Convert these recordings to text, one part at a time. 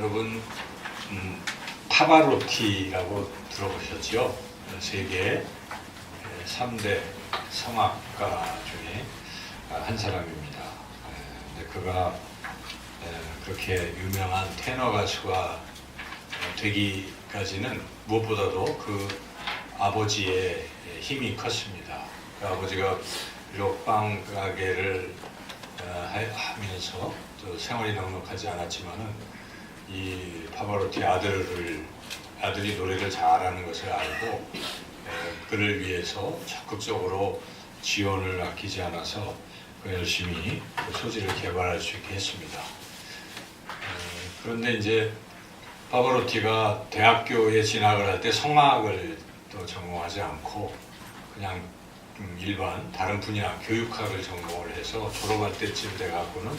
여러분 파바로티라고 들어보셨죠? 세계 3대 성악가 중에 한 사람입니다. 근데 그가 그렇게 유명한 테너 가수가 되기까지는 무엇보다도 그 아버지의 힘이 컸습니다. 그 아버지가 비록 빵 가게를 하면서 또 생활이 넉넉하지 않았지만은 이 파바로티 아들이 노래를 잘하는 것을 알고 그를 위해서 적극적으로 지원을 아끼지 않아서 열심히 그 소질을 개발할 수 있게 했습니다. 그런데 이제 파바로티가 대학교에 진학을 할 때 성악을 또 전공하지 않고 그냥 일반 다른 분야 교육학을 전공을 해서 졸업할 때쯤 돼 갖고는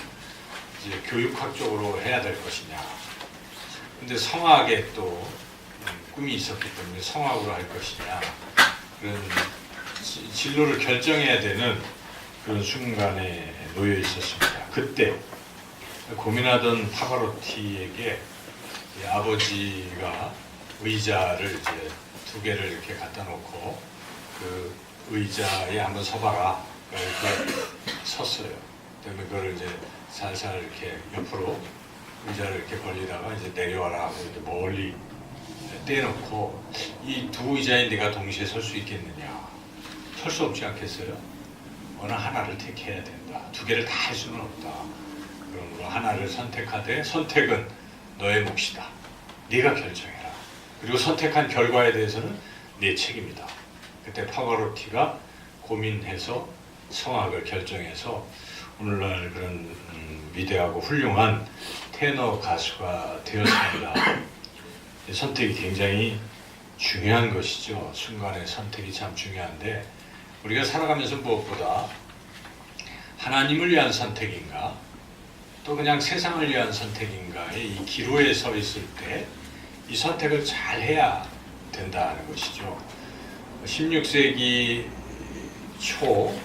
이제 교육학 쪽으로 해야 될 것이냐. 근데 성악에 또 꿈이 있었기 때문에 성악으로 할 것이냐. 그런 진로를 결정해야 되는 그런 순간에 놓여 있었습니다. 그때 고민하던 파바로티에게 아버지가 의자를 이제 2개를 이렇게 갖다 놓고 그 의자에 한번 서봐라. 이렇게 섰어요. 그다음에 그걸 이제 살살 이렇게 옆으로 의자를 이렇게 벌리다가 이제 내려와라 하고 이제 멀리 떼놓고 이 2 의자에 네가 동시에 설 수 있겠느냐? 설 수 없지 않겠어요? 어느 하나를 택해야 된다. 2개를 다 할 수는 없다. 그러므로 하나를 선택하되 선택은 너의 몫이다. 네가 결정해라. 그리고 선택한 결과에 대해서는 네 책임이다. 그때 파바로티가 고민해서 성악을 결정해서 오늘날 그런 위대하고 훌륭한 테너 가수가 되었습니다. 선택이 굉장히 중요한 것이죠. 순간의 선택이 참 중요한데 우리가 살아가면서 무엇보다 하나님을 위한 선택인가 또 그냥 세상을 위한 선택인가의 이 기로에 서 있을 때 이 선택을 잘 해야 된다는 것이죠. 16세기 초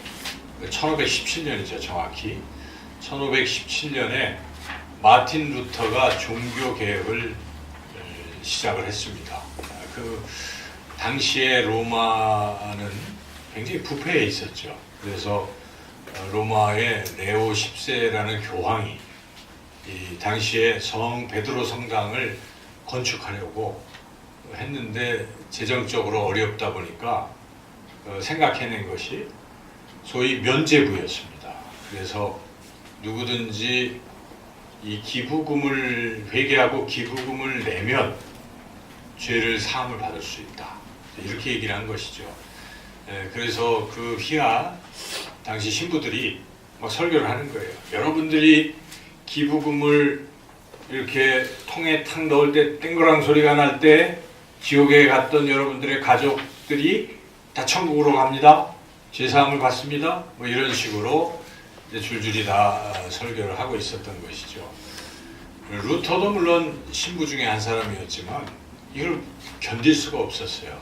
1517년이죠. 정확히 1517년에 마틴 루터가 종교 개혁을 시작을 했습니다. 그 당시에 로마는 굉장히 부패해 있었죠. 그래서 로마의 레오 10세라는 교황이 이 당시에 성 베드로 성당을 건축하려고 했는데 재정적으로 어렵다 보니까 생각해낸 것이 소위 면죄부였습니다. 그래서 누구든지 이 기부금을 회개하고 기부금을 내면 죄를 사함을 받을 수 있다. 이렇게 얘기를 한 것이죠. 그래서 그 휘하 당시 신부들이 막 설교를 하는 거예요. 여러분들이 기부금을 이렇게 통에 탁 넣을 때 땡그랑 소리가 날 때 지옥에 갔던 여러분들의 가족들이 다 천국으로 갑니다. 죄사함을 받습니다. 뭐 이런 식으로 이제 줄줄이 다 설교를 하고 있었던 것이죠. 루터도 물론 신부 중에 한 사람이었지만 이걸 견딜 수가 없었어요.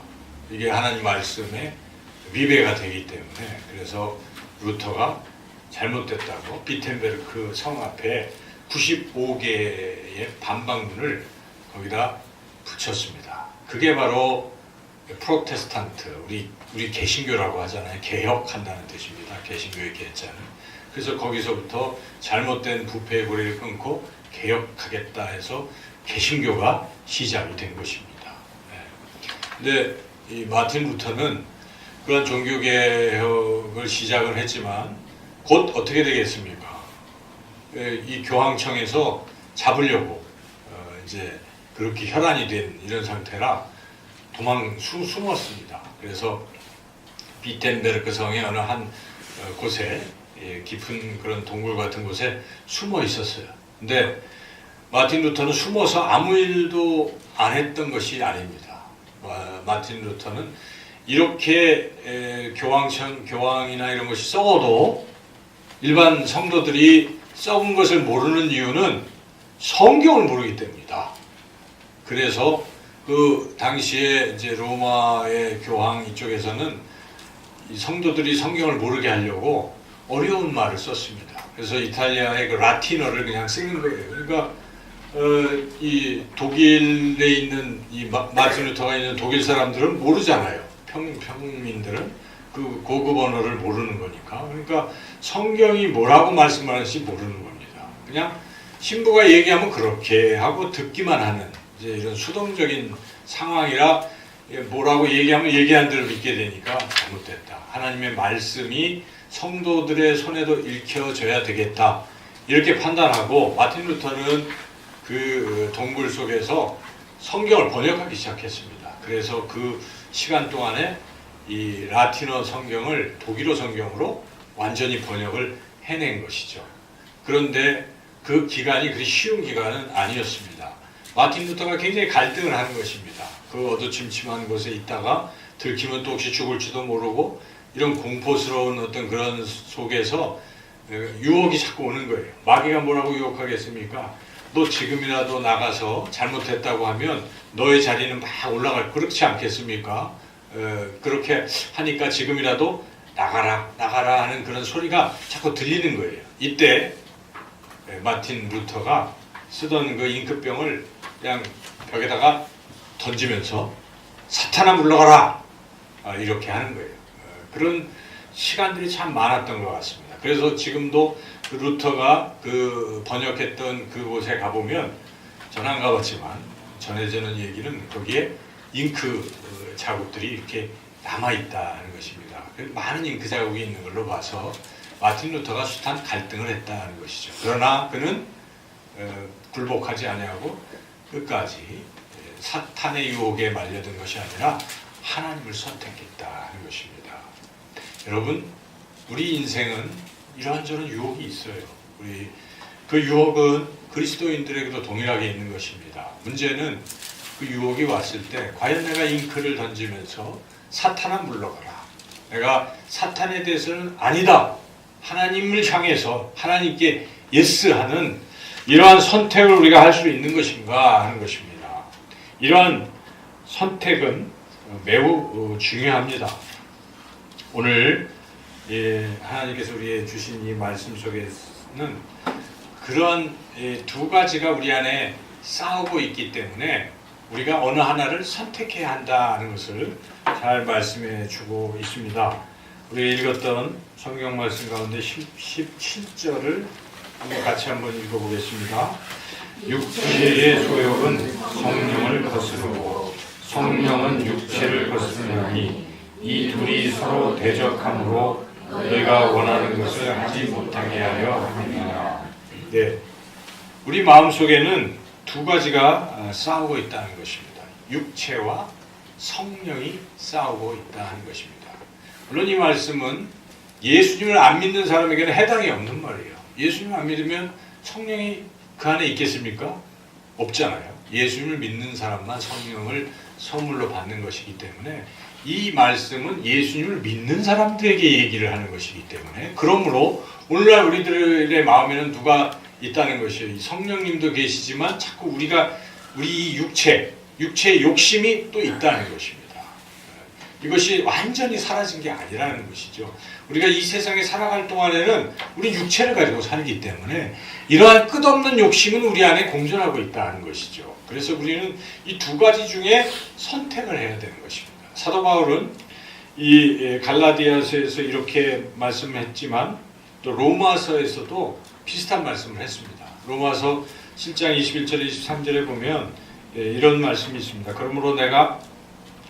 이게 하나님 말씀에 위배가 되기 때문에. 그래서 루터가 잘못됐다고 비텐베르크 성 앞에 95개의 반박문을 거기다 붙였습니다. 그게 바로 프로테스탄트, 우리 개신교라고 하잖아요. 개혁한다는 뜻입니다. 개신교의 개자는. 그래서 거기서부터 잘못된 부패의 고리를 끊고 개혁하겠다 해서 개신교가 시작이 된 것입니다. 근데 이 마틴 루터는 그런 종교개혁을 시작을 했지만 곧 어떻게 되겠습니까? 이 교황청에서 잡으려고 이제 그렇게 혈안이 된 이런 상태라 숨었습니다. 그래서 비텐베르크 성의 어느 한 곳에 깊은 그런 동굴 같은 곳에 숨어 있었어요. 근데 마틴 루터는 숨어서 아무 일도 안 했던 것이 아닙니다. 마틴 루터는 이렇게 교황이나 이런 것이 썩어도 일반 성도들이 썩은 것을 모르는 이유는 성경을 모르기 때문이다. 그래서 그 당시에 이제 로마의 교황 이쪽에서는 이 성도들이 성경을 모르게 하려고 어려운 말을 썼습니다. 그래서 이탈리아의 그 라틴어를 그냥 쓰는 거예요. 그러니까 이 독일에 있는 이 마틴 루터가 있는 독일 사람들은 모르잖아요. 평민들은 그 고급 언어를 모르는 거니까. 그러니까 성경이 뭐라고 말씀하는지 모르는 겁니다. 그냥 신부가 얘기하면 그렇게 하고 듣기만 하는 이제 이런 수동적인 상황이라 뭐라고 얘기하면 얘기한 대로 믿게 되니까 잘못됐다. 하나님의 말씀이 성도들의 손에도 읽혀져야 되겠다. 이렇게 판단하고 마틴 루터는 그 동굴 속에서 성경을 번역하기 시작했습니다. 그래서 그 시간 동안에 이 라틴어 성경을 독일어 성경으로 완전히 번역을 해낸 것이죠. 그런데 그 기간이 그리 쉬운 기간은 아니었습니다. 마틴 루터가 굉장히 갈등을 하는 것입니다. 그 어두침침한 곳에 있다가 들키면 또 혹시 죽을지도 모르고 이런 공포스러운 어떤 그런 속에서 유혹이 자꾸 오는 거예요. 마귀가 뭐라고 유혹하겠습니까? 너 지금이라도 나가서 잘못했다고 하면 너의 자리는 막 올라갈, 그렇지 않겠습니까? 그렇게 하니까 지금이라도 나가라 나가라 하는 그런 소리가 자꾸 들리는 거예요. 이때 마틴 루터가 쓰던 그 잉크병을 그냥 벽에다가 던지면서 사탄아 물러가라 이렇게 하는 거예요. 그런 시간들이 참 많았던 것 같습니다. 그래서 지금도 그 루터가 그 번역했던 그곳에 가보면 전 안 가봤지만 전해지는 얘기는 거기에 잉크 자국들이 이렇게 남아있다는 것입니다. 많은 잉크 자국이 있는 걸로 봐서 마틴 루터가 숱한 갈등을 했다는 것이죠. 그러나 그는 굴복하지 아니하고 끝까지 사탄의 유혹에 말려든 것이 아니라 하나님을 선택했다는 것입니다. 여러분, 우리 인생은 이런저런 유혹이 있어요. 그 유혹은 그리스도인들에게도 동일하게 있는 것입니다. 문제는 그 유혹이 왔을 때 과연 내가 잉크를 던지면서 사탄아 물러가라. 내가 사탄에 대해서는 아니다. 하나님을 향해서 하나님께 예스하는 이러한 선택을 우리가 할 수 있는 것인가 하는 것입니다. 이러한 선택은 매우 중요합니다. 오늘 하나님께서 우리에게 주신 이 말씀 속에는 그런 두 가지가 우리 안에 싸우고 있기 때문에 우리가 어느 하나를 선택해야 한다는 것을 잘 말씀해 주고 있습니다. 우리 읽었던 성경 말씀 가운데 17절을 같이 한번 읽어보겠습니다. 육체의 소욕은 성령을 거스르고 성령은 육체를 거스르니 이 둘이 서로 대적함으로 너희가 원하는 것을 하지 못하게 하려 함이라. 네, 우리 마음속에는 두 가지가 싸우고 있다는 것입니다. 육체와 성령이 싸우고 있다는 것입니다. 물론 이 말씀은 예수님을 안 믿는 사람에게는 해당이 없는 말이에요. 예수님을 안 믿으면 성령이 그 안에 있겠습니까? 없잖아요. 예수님을 믿는 사람만 성령을 선물로 받는 것이기 때문에 이 말씀은 예수님을 믿는 사람들에게 얘기를 하는 것이기 때문에 그러므로 오늘날 우리들의 마음에는 누가 있다는 것이에요. 성령님도 계시지만 자꾸 우리 육체의 욕심이 또 있다는 것입니다. 이것이 완전히 사라진 게 아니라는 것이죠. 우리가 이 세상에 살아갈 동안에는 우리 육체를 가지고 살기 때문에 이러한 끝없는 욕심은 우리 안에 공존하고 있다는 것이죠. 그래서 우리는 이 두 가지 중에 선택을 해야 되는 것입니다. 사도 바울은 이 갈라디아서에서 이렇게 말씀했지만 또 로마서에서도 비슷한 말씀을 했습니다. 로마서 7장 21절 23절에 보면 이런 말씀이 있습니다. 그러므로 내가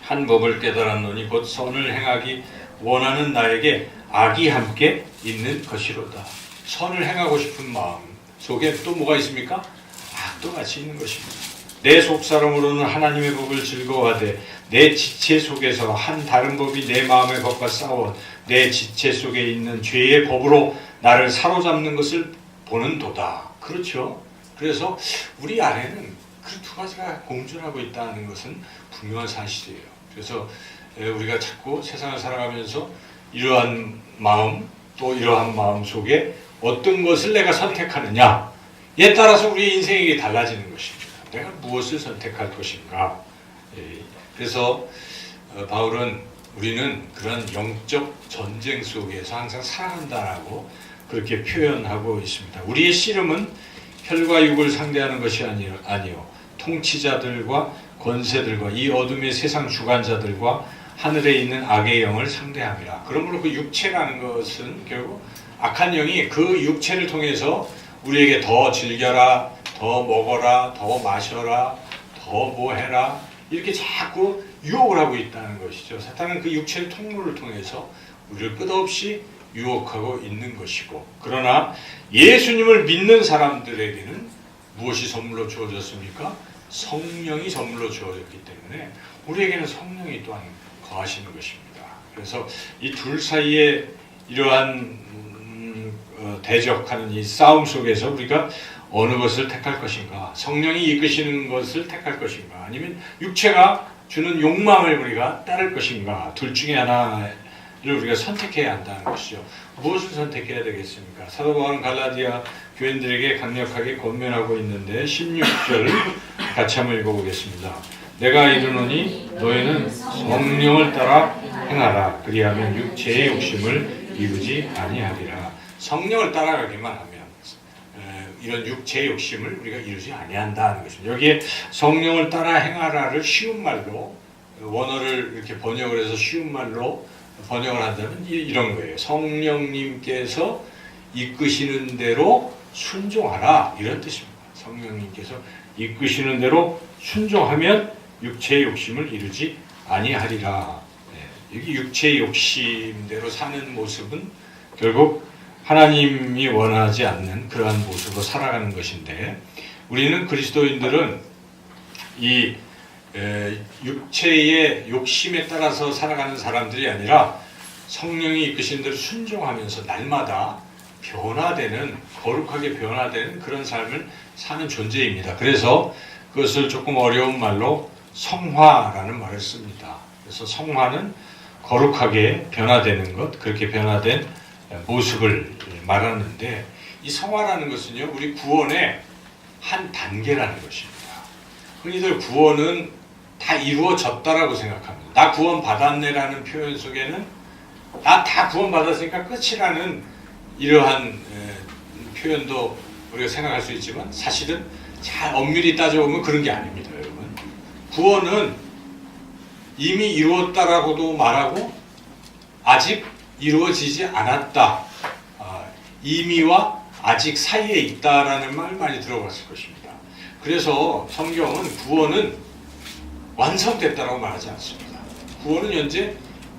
한 법을 깨달았노니 곧 선을 행하기 원하는 나에게 악이 함께 있는 것이로다. 선을 행하고 싶은 마음 속에 또 뭐가 있습니까? 악도 같이 있는 것입니다. 내 속사람으로는 하나님의 법을 즐거워하되 내 지체 속에서 한 다른 법이 내 마음의 법과 싸워 내 지체 속에 있는 죄의 법으로 나를 사로잡는 것을 보는도다. 그렇죠? 그래서 우리 안에는 그 두 가지가 공존하고 있다는 것은 분명한 사실이에요. 그래서 우리가 자꾸 세상을 살아가면서 이러한 마음 또 이러한 마음 속에 어떤 것을 내가 선택하느냐에 따라서 우리의 인생이 달라지는 것입니다. 내가 무엇을 선택할 것인가. 그래서 바울은 우리는 그런 영적 전쟁 속에서 항상 살아간다라고 그렇게 표현하고 있습니다. 우리의 씨름은 혈과 육을 상대하는 것이 아니요 통치자들과 권세들과 이 어둠의 세상 주관자들과 하늘에 있는 악의 영을 상대함이라. 그러므로 그 육체라는 것은 결국 악한 영이 그 육체를 통해서 우리에게 더 즐겨라, 더 먹어라, 더 마셔라, 더 뭐 해라 이렇게 자꾸 유혹을 하고 있다는 것이죠. 사탄은 그 육체의 통로를 통해서 우리를 끝없이 유혹하고 있는 것이고, 그러나 예수님을 믿는 사람들에게는 무엇이 선물로 주어졌습니까? 성령이 선물로 주어졌기 때문에 우리에게는 성령이 또한 거하시는 것입니다. 그래서 이 둘 사이에 이러한 대적하는 이 싸움 속에서 우리가 어느 것을 택할 것인가, 성령이 이끄시는 것을 택할 것인가, 아니면 육체가 주는 욕망을 우리가 따를 것인가, 둘 중에 하나를 우리가 선택해야 한다는 것이죠. 무엇을 선택해야 되겠습니까? 사도 바울은 갈라디아 교인들에게 강력하게 권면하고 있는데 16절을 같이 한번 읽어보겠습니다. 내가 이르노니 너희는 성령을 따라 행하라. 그리하면 육체의 욕심을 이루지 아니하리라. 성령을 따라가기만 하면 이런 육체의 욕심을 우리가 이루지 아니한다는 것입니다. 여기에 성령을 따라 행하라를 쉬운 말로, 원어를 이렇게 번역을 해서 쉬운 말로 번역을 한다면 이런 거예요. 성령님께서 이끄시는 대로 순종하라, 이런 뜻입니다. 성령님께서 이끄시는 대로 순종하면 육체의 욕심을 이루지 아니하리라. 여기 육체의 욕심대로 사는 모습은 결국 하나님이 원하지 않는 그러한 모습으로 살아가는 것인데, 우리는 그리스도인들은 이 육체의 욕심에 따라서 살아가는 사람들이 아니라 성령이 이끄신 대로 순종하면서 날마다 변화되는, 거룩하게 변화되는 그런 삶을 사는 존재입니다. 그래서 그것을 조금 어려운 말로 성화라는 말을 씁니다. 그래서 성화는 거룩하게 변화되는 것, 그렇게 변화된 모습을 말하는데, 이 성화라는 것은요, 우리 구원의 한 단계라는 것입니다. 흔히들 구원은 다 이루어졌다라고 생각합니다. 나 구원 받았네라는 표현 속에는 나 다 구원 받았으니까 끝이라는 이러한 표현도 우리가 생각할 수 있지만, 사실은 잘 엄밀히 따져보면 그런 게 아닙니다, 여러분. 구원은 이미 이루었다라고도 말하고 아직 이루어지지 않았다, 이미와 아직 사이에 있다라는 말 많이 들어봤을 것입니다. 그래서 성경은 구원은 완성됐다라고 말하지 않습니다. 구원은 현재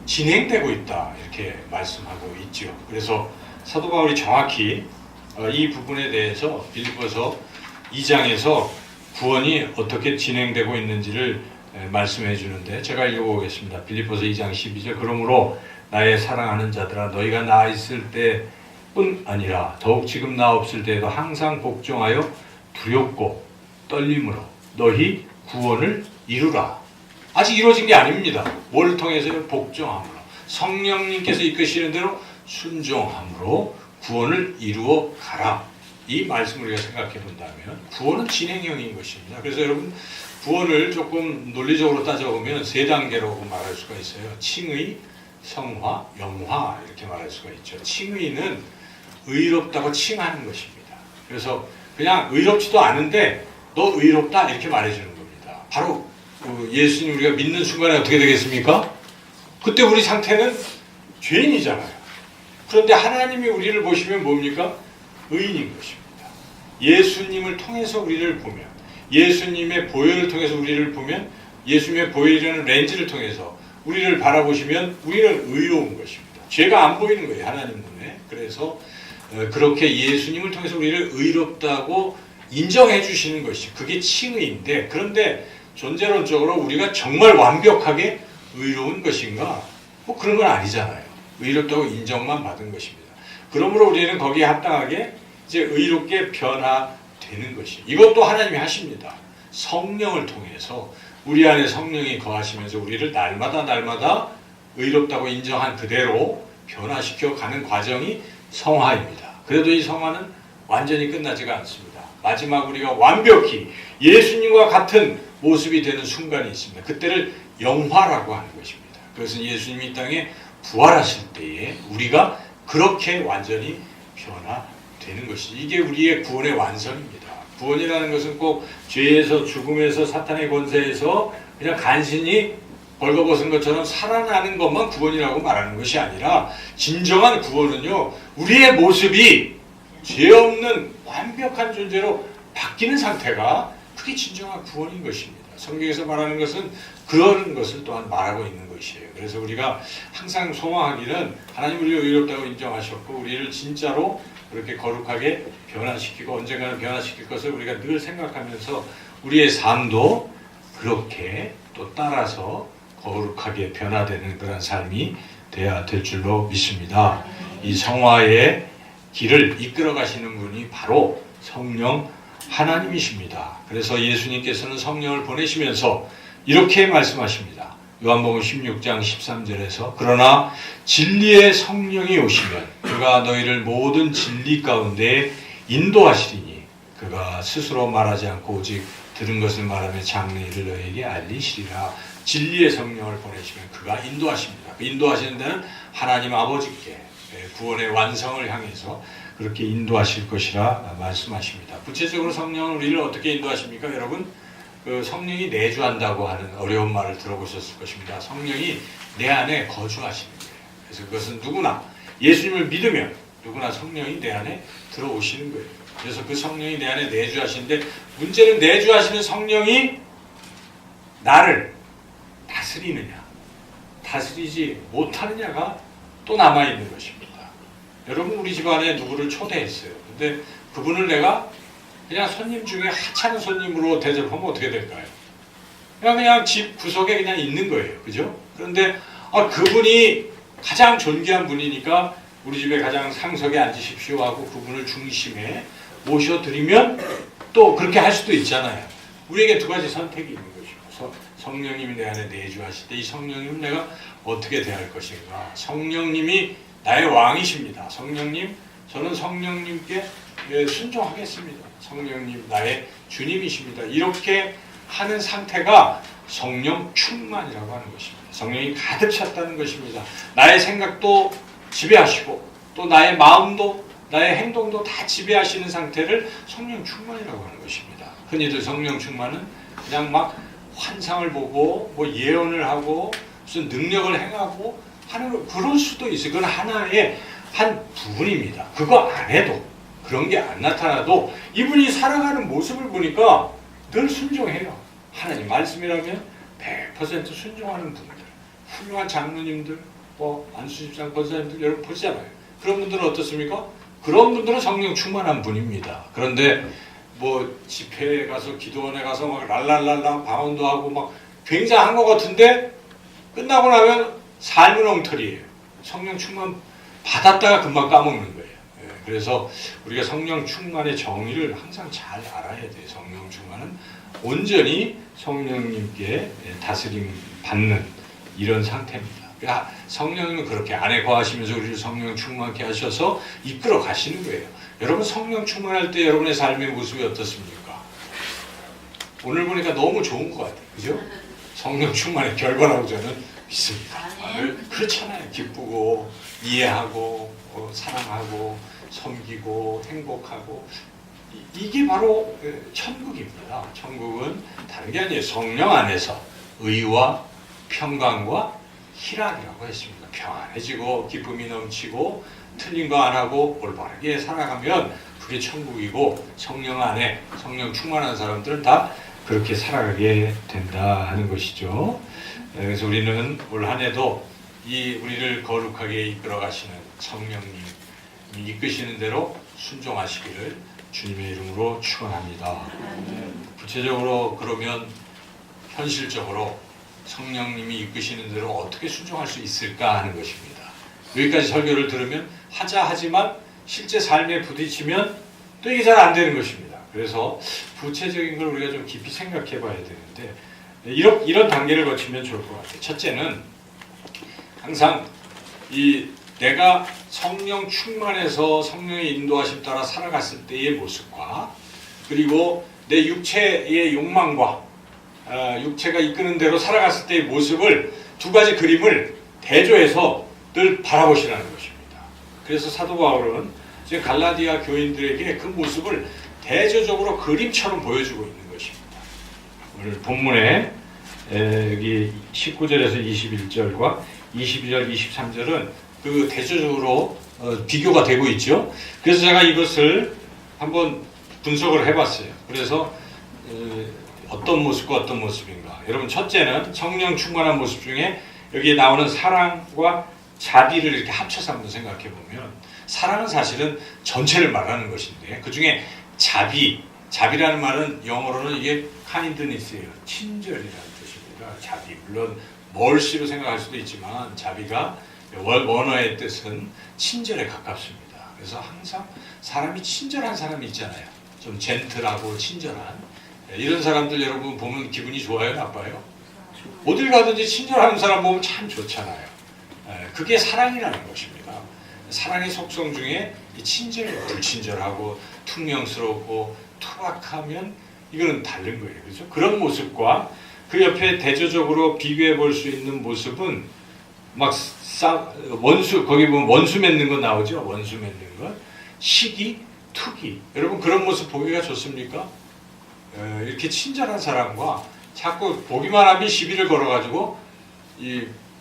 진행되고 있다, 이렇게 말씀하고 있죠. 그래서 사도 바울이 정확히 이 부분에 대해서 빌립보서 2장에서 구원이 어떻게 진행되고 있는지를 말씀해 주는데, 제가 읽어보겠습니다. 빌립보서 2장 12절. 그러므로 나의 사랑하는 자들아, 너희가 나 있을 때뿐 아니라 더욱 지금 나 없을 때에도 항상 복종하여 두렵고 떨림으로 너희 구원을 이루라. 아직 이루어진 게 아닙니다. 뭘 통해서요? 복종함으로, 성령님께서 이끄시는 대로 순종함으로 구원을 이루어 가라. 이 말씀을 우리가 생각해 본다면 구원은 진행형인 것입니다. 그래서 여러분, 구원을 조금 논리적으로 따져보면 세 단계라고 말할 수가 있어요. 칭의, 성화, 영화, 이렇게 말할 수가 있죠. 칭의는 의롭다고 칭하는 것입니다. 그래서 그냥 의롭지도 않은데 너 의롭다, 이렇게 말해주는 겁니다. 바로 예수님 우리가 믿는 순간에 어떻게 되겠습니까? 그때 우리 상태는 죄인이잖아요. 그런데 하나님이 우리를 보시면 뭡니까? 의인인 것입니다. 예수님을 통해서 우리를 보면, 예수님의 보혈을 통해서 우리를 보면, 예수님의 보혈이라는 렌즈를 통해서 우리를 바라보시면 우리는 의로운 것입니다. 죄가 안 보이는 거예요, 하나님 눈에. 그래서 그렇게 예수님을 통해서 우리를 의롭다고 인정해 주시는 것이, 그게 칭의인데, 그런데 존재론적으로 우리가 정말 완벽하게 의로운 것인가? 뭐 그런 건 아니잖아요. 의롭다고 인정만 받은 것입니다. 그러므로 우리는 거기에 합당하게 이제 의롭게 변화되는 것이, 이것도 하나님이 하십니다. 성령을 통해서 우리 안에 성령이 거하시면서 우리를 날마다 의롭다고 인정한 그대로 변화시켜 가는 과정이 성화입니다. 그래도 이 성화는 완전히 끝나지가 않습니다. 마지막 우리가 완벽히 예수님과 같은 모습이 되는 순간이 있습니다. 그때를 영화라고 하는 것입니다. 그것은 예수님이 이 땅에 부활하실 때에 우리가 그렇게 완전히 변화되는 것이, 이게 우리의 구원의 완성입니다. 구원이라는 것은 꼭 죄에서, 죽음에서, 사탄의 권세에서 그냥 간신히 벌거벗은 것처럼 살아나는 것만 구원이라고 말하는 것이 아니라, 진정한 구원은요, 우리의 모습이 죄 없는 완벽한 존재로 바뀌는 상태가, 그게 진정한 구원인 것입니다. 성경에서 말하는 것은 그런 것을 또한 말하고 있는 것이에요. 그래서 우리가 항상 소망하기는, 하나님 우리가 의롭다고 인정하셨고 우리를 진짜로 그렇게 거룩하게 변화시키고 언젠가는 변화시킬 것을 우리가 늘 생각하면서 우리의 삶도 그렇게 또 따라서 거룩하게 변화되는 그런 삶이 돼야 될 줄로 믿습니다. 이 성화의 길을 이끌어 가시는 분이 바로 성령 하나님이십니다. 그래서 예수님께서는 성령을 보내시면서 이렇게 말씀하십니다. 요한복음 16장 13절에서 그러나 진리의 성령이 오시면 그가 너희를 모든 진리 가운데 인도하시리니 그가 스스로 말하지 않고 오직 들은 것을 말하며 장래 일을 너희에게 알리시리라. 진리의 성령을 보내시면 그가 인도하십니다. 그 인도하시는 데는 하나님 아버지께 구원의 완성을 향해서 그렇게 인도하실 것이라 말씀하십니다. 구체적으로 성령은 우리를 어떻게 인도하십니까? 여러분, 그 성령이 내주한다고 하는 어려운 말을 들어보셨을 것입니다. 성령이 내 안에 거주하시는 거예요. 그래서 그것은 누구나 예수님을 믿으면 누구나 성령이 내 안에 들어오시는 거예요. 그래서 그 성령이 내 안에 내주하시는데, 문제는 내주하시는 성령이 나를 다스리느냐, 다스리지 못하느냐가 또 남아있는 것입니다. 여러분, 우리 집안에 누구를 초대했어요. 근데 그분을 내가 그냥 손님 중에 하찮은 손님으로 대접하면 어떻게 될까요? 그냥 집 구석에 그냥 있는 거예요. 그죠? 그런데 그분이 가장 존귀한 분이니까 우리 집에 가장 상석에 앉으십시오 하고 그분을 중심에 모셔드리면 또 그렇게 할 수도 있잖아요. 우리에게 두 가지 선택이 있는 것이고, 성령님이 내 안에 내주하실 때 이 성령님은 내가 어떻게 대할 것인가. 성령님이 나의 왕이십니다. 성령님, 저는 성령님께 순종하겠습니다. 성령님 나의 주님이십니다. 이렇게 하는 상태가 성령 충만이라고 하는 것입니다. 성령이 가득 찼다는 것입니다. 나의 생각도 지배하시고 또 나의 마음도 나의 행동도 다 지배하시는 상태를 성령 충만이라고 하는 것입니다. 흔히들 성령 충만은 그냥 막 환상을 보고 뭐 예언을 하고 무슨 능력을 행하고 하는, 그럴 수도 있어요. 그건 하나의 한 부분입니다. 그거 안 해도, 그런 게 안 나타나도 이분이 살아가는 모습을 보니까 늘 순종해요. 하나님 말씀이라면 100% 순종하는 분들, 훌륭한 장로님들, 안수집장 권사님들 여러분 보시잖아요. 그런 분들은 어떻습니까? 그런 분들은 성령 충만한 분입니다. 그런데 집회에 가서 기도원에 가서 막 랄랄랄라 방언도 하고 막 굉장한 것 같은데 끝나고 나면 삶은 엉터리예요. 성령 충만 받았다가 금방 까먹는 거예요. 그래서 우리가 성령 충만의 정의를 항상 잘 알아야 돼요. 성령 충만은 온전히 성령님께 다스림 받는 이런 상태입니다. 그러니까 성령님은 그렇게 안에 거하시면서 우리를 성령 충만케 하셔서 이끌어 가시는 거예요. 여러분, 성령 충만할 때 여러분의 삶의 모습이 어떻습니까? 오늘 보니까 너무 좋은 것 같아요. 그죠? 성령 충만의 결과라고 저는 믿습니다. 그렇잖아요. 기쁘고 이해하고 사랑하고 섬기고 행복하고, 이게 바로 천국입니다. 천국은 다른 게 아니에요. 성령 안에서 의와 평강과 희락이라고 했습니다. 평안해지고 기쁨이 넘치고 틀린 거 안 하고 올바르게 살아가면 그게 천국이고, 성령 안에 성령 충만한 사람들은 다 그렇게 살아가게 된다 하는 것이죠. 그래서 우리는 올 한 해도 이 우리를 거룩하게 이끌어 가시는 성령님 이끄시는 대로 순종하시기를 주님의 이름으로 축원합니다. 구체적으로 그러면 현실적으로 성령님이 이끄시는 대로 어떻게 순종할 수 있을까 하는 것입니다. 여기까지 설교를 들으면 하지만 실제 삶에 부딪히면 또 이게 잘 안 되는 것입니다. 그래서 구체적인 걸 우리가 좀 깊이 생각해 봐야 되는데, 이런 단계를 거치면 좋을 것 같아요. 첫째는 항상 내가 성령 충만해서 성령의 인도하심 따라 살아갔을 때의 모습과, 그리고 내 육체의 욕망과 육체가 이끄는 대로 살아갔을 때의 모습을, 두 가지 그림을 대조해서 늘 바라보시라는 것입니다. 그래서 사도 바울은 이제 갈라디아 교인들에게 그 모습을 대조적으로 그림처럼 보여주고 있는 것입니다. 오늘 본문에 여기 19절에서 21절과 22절, 23절은 그 대조적으로 비교가 되고 있죠. 그래서 제가 이것을 한번 분석을 해봤어요. 그래서 어떤 모습과 어떤 모습인가. 여러분, 첫째는 성령 충만한 모습 중에 여기에 나오는 사랑과 자비를 이렇게 합쳐서 한번 생각해 보면, 사랑은 사실은 전체를 말하는 것인데 그 중에 자비라는 말은 영어로는 이게 kindness예요. 친절이라는 뜻입니다. 자비, 물론 멀시로 생각할 수도 있지만 자비가 원어의 뜻은 친절에 가깝습니다. 그래서 항상 사람이 친절한 사람이 있잖아요. 좀 젠틀하고 친절한 이런 사람들 여러분 보면 기분이 좋아요, 나빠요? 어딜 가든지 친절한 사람 보면 참 좋잖아요. 그게 사랑이라는 것입니다. 사랑의 속성 중에 이 불친절하고 퉁명스럽고 투박하면 이거는 다른 거예요. 그렇죠? 그런 모습과 그 옆에 대조적으로 비교해 볼 수 있는 모습은 막 거기 보면 원수 맺는 거 나오죠? 원수 맺는 것. 시기, 투기. 여러분 그런 모습 보기가 좋습니까? 이렇게 친절한 사람과 자꾸 보기만 하면 시비를 걸어가지고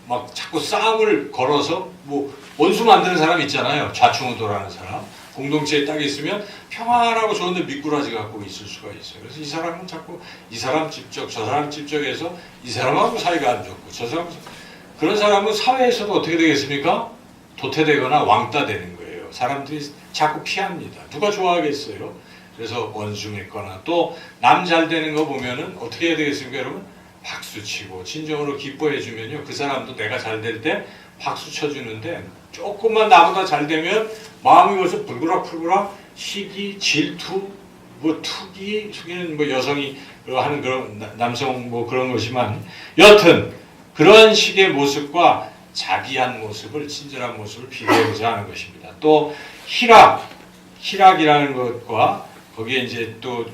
막 자꾸 싸움을 걸어서 뭐 원수 만드는 사람 있잖아요. 좌충우돌하는 사람. 공동체에 딱 있으면 평안하고 좋은데 미꾸라지 갖고 있을 수가 있어요. 그래서 이 사람은 자꾸 이 사람 집적, 저 사람 집적해서 이 사람하고 사이가 안 좋고 저 사람 그런 사람은 사회에서도 어떻게 되겠습니까? 도태되거나 왕따 되는 거예요. 사람들이 자꾸 피합니다. 누가 좋아하겠어요? 그래서 원수 맺거나 또 남 잘 되는 거 보면은 어떻게 해야 되겠습니까, 여러분? 박수 치고 진정으로 기뻐해 주면요, 그 사람도 내가 잘 될 때 박수 쳐주는데 조금만 나보다 잘 되면 마음이 벌써 불그락불그락 시기, 질투, 뭐 투기는 뭐 여성이 하는 그런 남성 뭐 그런 것이만 여하튼 그런 식의 모습과 자비한 모습을, 친절한 모습을 비교해보자 하는 것입니다. 또 희락이라는 것과 거기에 이제 또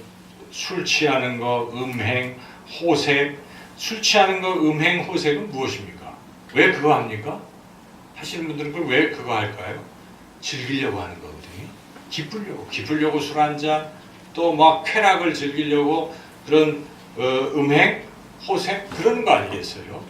술 취하는 거, 음행, 호색. 술 취하는 거, 음행, 호색은 무엇입니까? 왜 그거 합니까? 하시는 분들은 그걸 왜 그거 할까요? 즐기려고 하는 거거든요. 기쁘려고 술 한 잔, 또 막 쾌락을 즐기려고 그런 음행, 호색 그런 거 아니겠어요?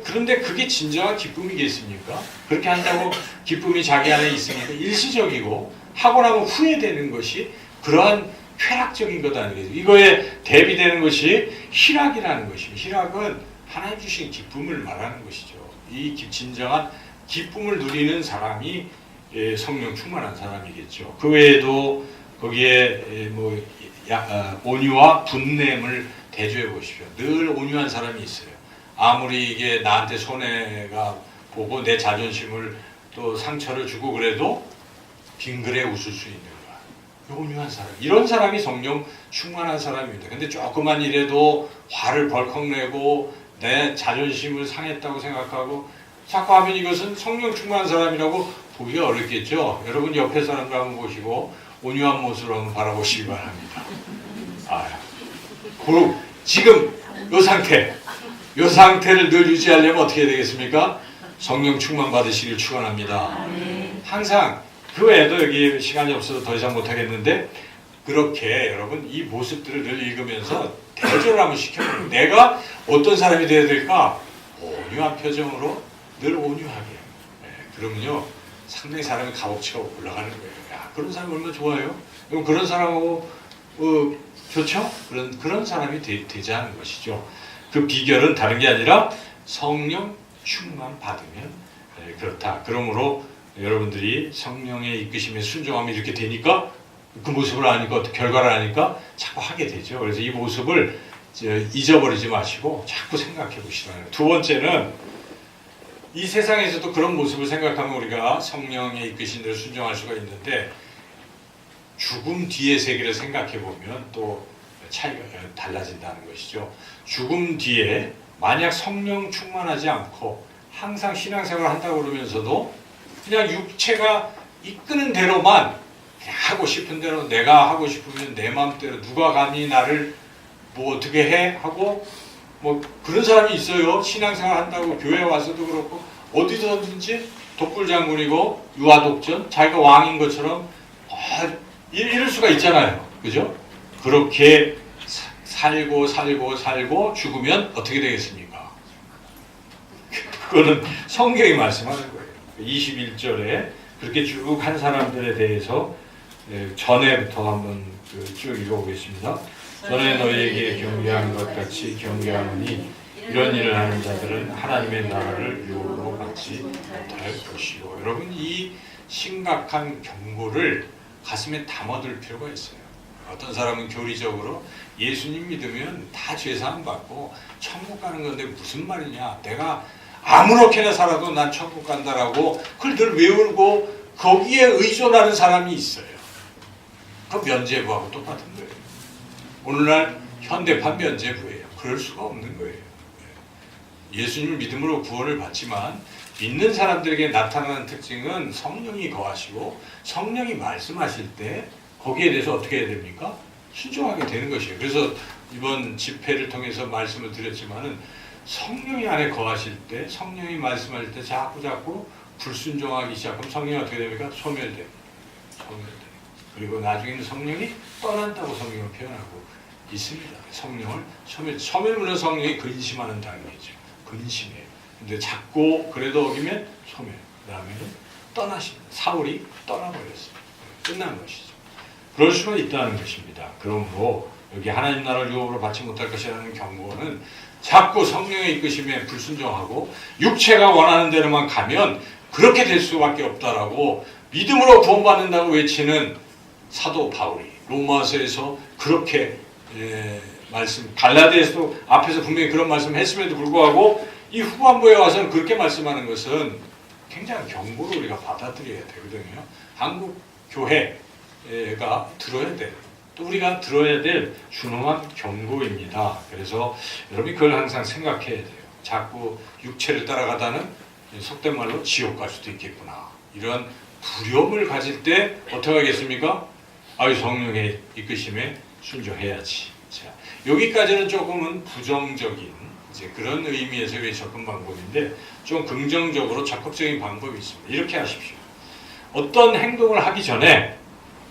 그런데 그게 진정한 기쁨이겠습니까? 그렇게 한다고 기쁨이 자기 안에 있으니까 일시적이고 하고 나면 후회되는 것이 그러한 쾌락적인 것 아니겠어요? 이거에 대비되는 것이 희락이라는 것입니다. 희락은 하나님 주신 기쁨을 말하는 것이죠. 이 진정한 기쁨을 누리는 사람이 성령 충만한 사람이겠죠. 그 외에도 거기에 뭐 온유와 분냄을 대조해 보십시오. 늘 온유한 사람이 있어요. 아무리 이게 나한테 손해가 보고 내 자존심을 또 상처를 주고 그래도 빙그레 웃을 수 있는 거야. 온유한 사람. 이런 사람이 성령 충만한 사람입니다. 근데 조그만 일에도 화를 벌컥 내고 내 자존심을 상했다고 생각하고 자꾸 하면 이것은 성령 충만한 사람이라고 보기가 어렵겠죠. 여러분 옆에 사람들 한번 보시고 온유한 모습으로 한번 바라보시기 바랍니다. 지금 이 상태를 늘 유지하려면 어떻게 되겠습니까? 성령 충만 받으시길 축원합니다. 항상 그 외에도 여기 시간이 없어서 더 이상 못하겠는데 그렇게 여러분 이 모습들을 늘 읽으면서 대조를 한번 시켜보면 내가 어떤 사람이 되어야 될까? 온유한 표정으로 늘 온유하게. 그러면요 상당히 사람의 값어치가 올라가는 거예요. 야, 그런 사람 얼마나 좋아요? 그럼 그런 사람하고 좋죠? 그런 사람이 되자 하는 것이죠. 그 비결은 다른 게 아니라 성령 충만 받으면 그렇다. 그러므로 여러분들이 성령의 이끄심에 순종하면 이렇게 되니까 그 모습을 아니까 결과를 아니까 자꾸 하게 되죠. 그래서 이 모습을 잊어버리지 마시고 자꾸 생각해 보시라는 거예요. 두 번째는 이 세상에서도 그런 모습을 생각하면 우리가 성령의 이끄신 대로 순종할 수가 있는데 죽음 뒤의 세계를 생각해 보면 또 차이가 달라진다는 것이죠. 죽음 뒤에 만약 성령 충만하지 않고 항상 신앙생활을 한다고 그러면서도 그냥 육체가 이끄는 대로만 그냥 하고 싶은 대로 내가 하고 싶으면 내 마음대로 누가 감히 나를 뭐 어떻게 해? 하고 뭐 그런 사람이 있어요. 신앙생활 한다고 교회 와서도 그렇고 어디서든지 독불장군이고 유아독전 자기가 왕인 것처럼 이럴 수가 있잖아요. 그죠? 그렇게 살고 죽으면 어떻게 되겠습니까? 그거는 성경이 말씀하는 거예요. 21절에 그렇게 쭉 한 사람들에 대해서 전에부터 한번 쭉 읽어보겠습니다. 전에 너희에게 경계한 것 같이 경계하노니 이런 일을 하는 자들은 하나님의 나라를 유혹으로 받지 못할 것이요. 여러분, 이 심각한 경고를 가슴에 담아둘 필요가 있어요. 어떤 사람은 교리적으로 예수님 믿으면 다 죄사함 받고 천국 가는 건데 무슨 말이냐, 내가 아무렇게나 살아도 난 천국 간다라고 그걸 늘 외우고 거기에 의존하는 사람이 있어요. 그 면죄부하고 똑같은 거예요. 오늘날 현대판 면죄부예요. 그럴 수가 없는 거예요. 예수님을 믿음으로 구원을 받지만 믿는 사람들에게 나타나는 특징은 성령이 거하시고 성령이 말씀하실 때 거기에 대해서 어떻게 해야 됩니까? 순종하게 되는 것이에요. 그래서 이번 집회를 통해서 말씀을 드렸지만은 성령이 안에 거하실 때, 성령이 말씀하실 때 자꾸 불순종하기 시작하면 성령이 어떻게 됩니까? 소멸됩니다. 그리고 나중에는 성령이 떠난다고 성경을 표현하고 있습니다. 성령을 소멸물론 성령이 근심하는 단계죠. 근심해요. 근데 자꾸 그래도 어기면 소멸. 그 다음에는 떠나십니다. 사울이 떠나버렸어요. 끝난 것이죠. 그럴 수가 있다는 것입니다. 그러므로 여기 하나님 나라를 유혹으로 받지 못할 것이라는 경고는 자꾸 성령의 이끄심에 불순종하고 육체가 원하는 대로만 가면 그렇게 될 수밖에 없다라고 믿음으로 구원받는다고 외치는 사도 바울이 로마서에서 그렇게 갈라디아서도 앞에서 분명히 그런 말씀을 했음에도 불구하고 이 후반부에 와서는 그렇게 말씀하는 것은 굉장히 경고로 우리가 받아들여야 되거든요. 한국 교회가 들어야 돼요. 또 우리가 들어야 될 준엄한 경고입니다. 그래서 여러분이 그걸 항상 생각해야 돼요. 자꾸 육체를 따라가다는 속된 말로 지옥 갈 수도 있겠구나. 이런 두려움을 가질 때 어떻게 하겠습니까? 성령의 이끄심에 순종해야지. 자, 여기까지는 조금은 부정적인 이제 그런 의미에서의 접근 방법인데 좀 긍정적으로 적극적인 방법이 있습니다. 이렇게 하십시오. 어떤 행동을 하기 전에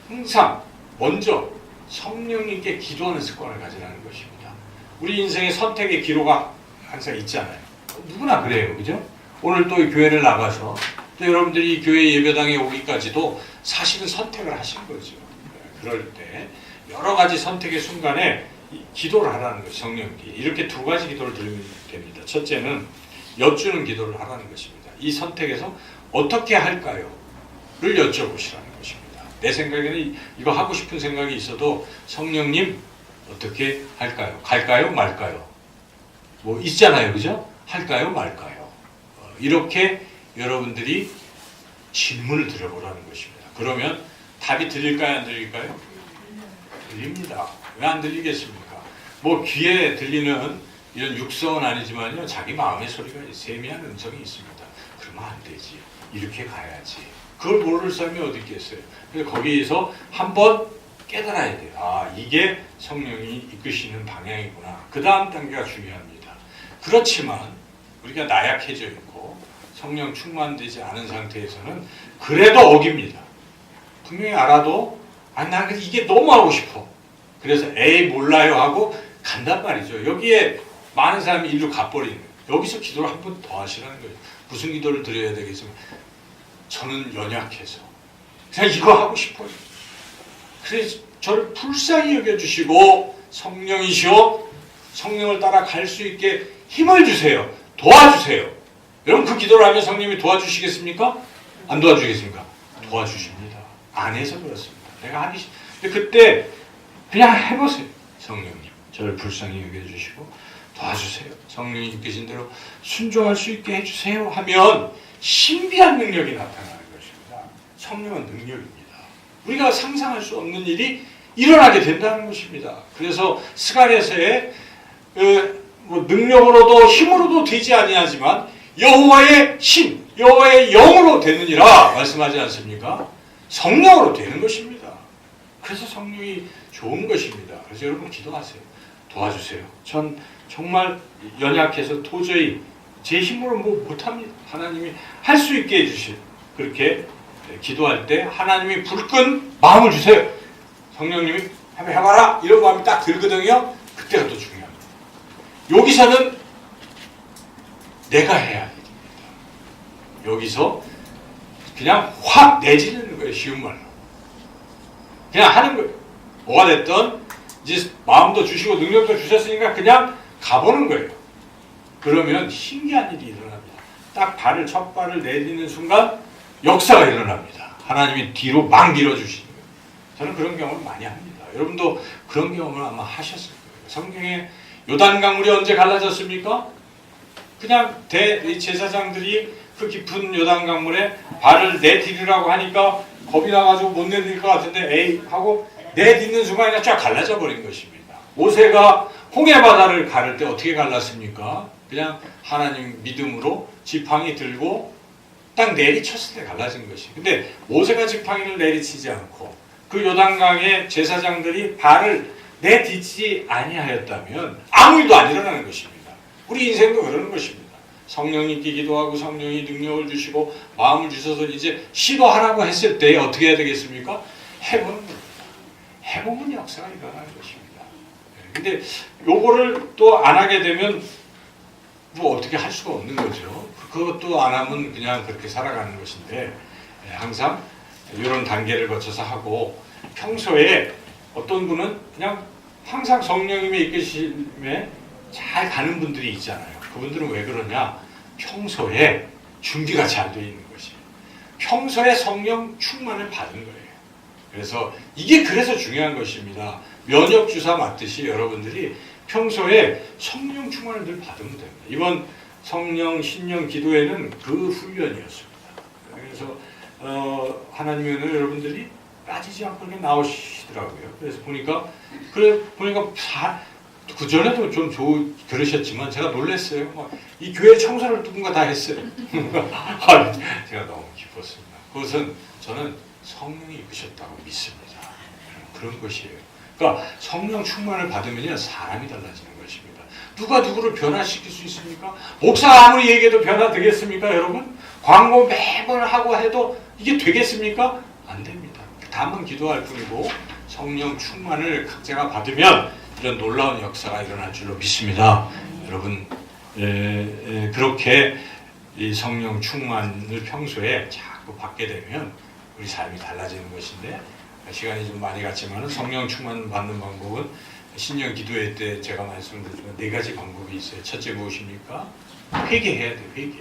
항상 먼저 성령님께 기도하는 습관을 가지라는 것입니다. 우리 인생의 선택의 기로가 항상 있잖아요. 누구나 그래요. 그죠? 오늘 또 교회를 나가서 또 여러분들이 이 교회 예배당에 오기까지도 사실은 선택을 하신 거죠. 그럴 때 여러 가지 선택의 순간에 기도를 하라는 거예요. 성령께. 이렇게 두 가지 기도를 드리면 됩니다. 첫째는 여쭈는 기도를 하라는 것입니다. 이 선택에서 어떻게 할까요? 를 여쭤보시라는 것입니다. 내 생각에는 이거 하고 싶은 생각이 있어도 성령님 어떻게 할까요? 갈까요? 말까요? 뭐 있잖아요. 그죠? 할까요? 말까요? 이렇게 여러분들이 질문을 드려보라는 것입니다. 그러면 답이 들릴까요? 안 들릴까요? 들립니다. 왜 안 들리겠습니까? 뭐 귀에 들리는 이런 육성은 아니지만요. 자기 마음의 소리가 세미한 음성이 있습니다. 그러면 안 되지. 이렇게 가야지. 그걸 모를 사람이 어디 있겠어요. 그래서 거기에서 한번 깨달아야 돼요. 이게 성령이 이끄시는 방향이구나. 그 다음 단계가 중요합니다. 그렇지만 우리가 나약해져 있고 성령 충만되지 않은 상태에서는 그래도 어깁니다. 분명히 알아도 나 이게 너무 하고 싶어. 그래서 에이 몰라요 하고 간단 말이죠. 여기에 많은 사람이 일로 가버리는 거예요. 여기서 기도를 한 번 더 하시라는 거예요. 무슨 기도를 드려야 되겠습니까? 저는 연약해서 그냥 이거 하고 싶어요. 그래서 저를 불쌍히 여겨주시고 성령이시오. 성령을 따라 갈 수 있게 힘을 주세요. 도와주세요. 여러분 그 기도를 하면 성령님이 도와주시겠습니까? 안 도와주겠습니까? 도와주십니다. 안 해서 그렇습니다. 내가 하기 싫... 그때 그냥 해보세요. 성령님 저를 불쌍히 여겨주시고 도와주세요. 성령이 이끄신 대로 순종할 수 있게 해주세요 하면 신비한 능력이 나타나는 것입니다. 성령은 능력입니다. 우리가 상상할 수 없는 일이 일어나게 된다는 것입니다. 그래서 스가랴서에 능력으로도 힘으로도 되지 아니하지만 여호와의 신, 여호와의 영으로 되느니라 말씀하지 않습니까? 성령으로 되는 것입니다. 그래서 성령이 좋은 것입니다. 그래서 여러분 기도하세요. 도와주세요. 전 정말 연약해서 도저히 제 힘으로 못합니다. 하나님이 할 수 있게 해주실 그렇게 기도할 때 하나님이 불끈 마음을 주세요. 성령님이 한번 해봐라 이런 마음이 딱 들거든요. 그때가 또 중요합니다. 여기서는 내가 해야 됩니다. 여기서 그냥 확 내지르는 거예요. 쉬운 말로. 그냥 하는 거예요. 뭐가 됐든 이제 마음도 주시고 능력도 주셨으니까 그냥 가보는 거예요. 그러면 신기한 일이 일어납니다. 딱 첫 발을 내딛는 순간 역사가 일어납니다. 하나님이 뒤로 막 밀어주시는 거예요. 저는 그런 경험을 많이 합니다. 여러분도 그런 경험을 아마 하셨을 거예요. 성경에 요단강물이 언제 갈라졌습니까? 그냥 제사장들이 그 깊은 요단강물에 발을 내디디라고 하니까 겁이 나가지고 못 내딜 것 같은데 에이 하고 내딛는 순간 그냥 쫙 갈라져 버린 것입니다. 모세가 홍해바다를 가를 때 어떻게 갈랐습니까? 그냥 하나님 믿음으로 지팡이 들고 딱 내리쳤을 때 갈라진 것이. 근데 모세가 지팡이를 내리치지 않고 그 요단강에 제사장들이 발을 내딛지 아니하였다면 아무 일도 안 일어나는 것입니다. 우리 인생도 그러는 것입니다. 성령님께 기도하고 성령이 능력을 주시고 마음을 주셔서 이제 시도하라고 했을 때 어떻게 해야 되겠습니까? 해보는 겁니다. 해보면 역사가 일어나는 것입니다. 근데 요거를 또 안 하게 되면 뭐 어떻게 할 수가 없는 거죠. 그것도 안 하면 그냥 그렇게 살아가는 것인데 항상 이런 단계를 거쳐서 하고 평소에 어떤 분은 그냥 항상 성령님의 이끄심에 잘 가는 분들이 있잖아요. 그분들은 왜 그러냐? 평소에 준비가 잘 되어 있는 것이에요. 평소에 성령 충만을 받은 거예요. 그래서 이게 그래서 중요한 것입니다. 면역 주사 맞듯이 여러분들이 평소에 성령 충만을 늘 받으면 됩니다. 이번 성령 신령 기도회는 그 훈련이었습니다. 그래서 하나님의 은혜로 여러분들이 빠지지 않고 이렇게 나오시더라고요. 그래서 보니까 그 전에도 좀 그러셨지만 제가 놀랐어요. 이 교회 청소를 누군가 다 했어요. 제가 너무 기뻤습니다. 그것은 저는 성령이 이끄셨다고 믿습니다. 그런 것이에요. 그러니까 성령 충만을 받으면요 사람이 달라지는 것입니다. 누가 누구를 변화시킬 수 있습니까? 목사가 아무리 얘기해도 변화되겠습니까, 여러분? 광고 매번 하고 해도 이게 되겠습니까? 안 됩니다. 다만 기도할 뿐이고 성령 충만을 각자가 받으면 이런 놀라운 역사가 일어날 줄로 믿습니다. 여러분 그렇게 이 성령 충만을 평소에 자꾸 받게 되면 우리 삶이 달라지는 것인데 시간이 좀 많이 갔지만 성령 충만 받는 방법은 신령 기도회 때 제가 말씀드렸지만 4가지 방법이 있어요. 첫째 무엇입니까? 회개해야 돼요.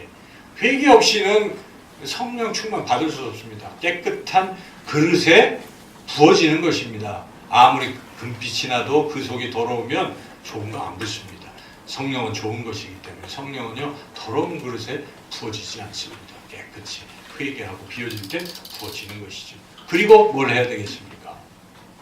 회개 없이는 성령 충만 받을 수 없습니다. 깨끗한 그릇에 부어지는 것입니다. 아무리 금빛이 나도 그 속이 더러우면 좋은 거 안 붓습니다. 성령은 좋은 것이기 때문에 성령은요 더러운 그릇에 부어지지 않습니다. 깨끗이 회개하고 비워질 때 부어지는 것이죠. 그리고 뭘 해야 되겠습니까?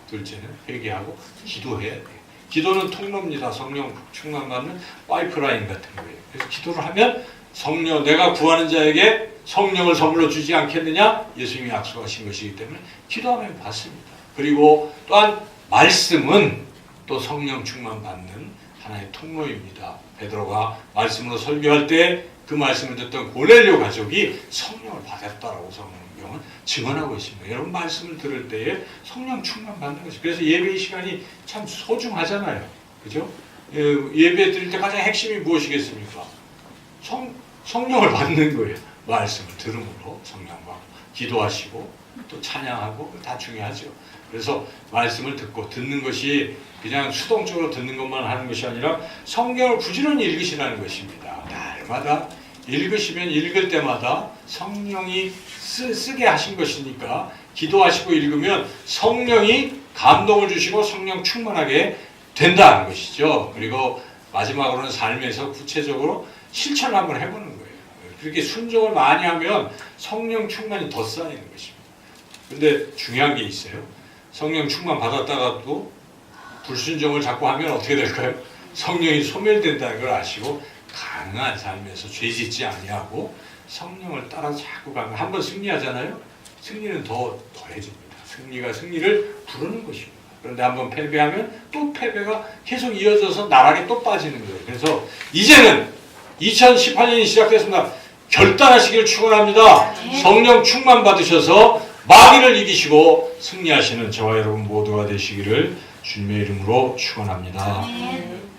둘째는 회개하고 기도해야 돼요. 기도는 통로입니다. 성령 충만 받는 파이프라인 같은 거예요. 그래서 기도를 하면 성령, 내가 구하는 자에게 성령을 선물로 주지 않겠느냐? 예수님이 약속하신 것이기 때문에 기도하면 받습니다. 그리고 또한 말씀은 또 성령 충만 받는 하나의 통로입니다. 베드로가 말씀으로 설교할 때 그 말씀을 듣던 고넬료 가족이 성령을 받았다라고 성경은 증언하고 있습니다. 여러분 말씀을 들을 때에 성령 충만 받는 것이 그래서 예배의 시간이 참 소중하잖아요. 그죠? 예배 드릴 때 가장 핵심이 무엇이겠습니까? 성령을 받는 거예요. 말씀을 들음으로 성령 받고 기도하시고 또 찬양하고 다 중요하죠. 그래서 말씀을 듣는 것이 그냥 수동적으로 듣는 것만 하는 것이 아니라 성경을 부지런히 읽으시라는 것입니다. 날마다 읽으시면 읽을 때마다 성령이 쓰게 하신 것이니까 기도하시고 읽으면 성령이 감동을 주시고 성령 충만하게 된다는 것이죠. 그리고 마지막으로는 삶에서 구체적으로 실천을 한번 해보는 거예요. 그렇게 순종을 많이 하면 성령 충만이 더 쌓이는 것입니다. 근데 중요한 게 있어요. 성령 충만 받았다가도 불순종을 자꾸 하면 어떻게 될까요? 성령이 소멸된다는 걸 아시고 가능한 삶에서 죄짓지 아니하고 성령을 따라 자꾸 가면 한번 승리하잖아요. 승리는 더 더해집니다. 승리가 승리를 부르는 것입니다. 그런데 한번 패배하면 또 패배가 계속 이어져서 나락에 또 빠지는 거예요. 그래서 이제는 2018년이 시작됐습니다. 결단하시길 축원합니다. 성령 충만 받으셔서 마귀를 이기시고 승리하시는 저와 여러분 모두가 되시기를 주님의 이름으로 축원합니다. 아멘.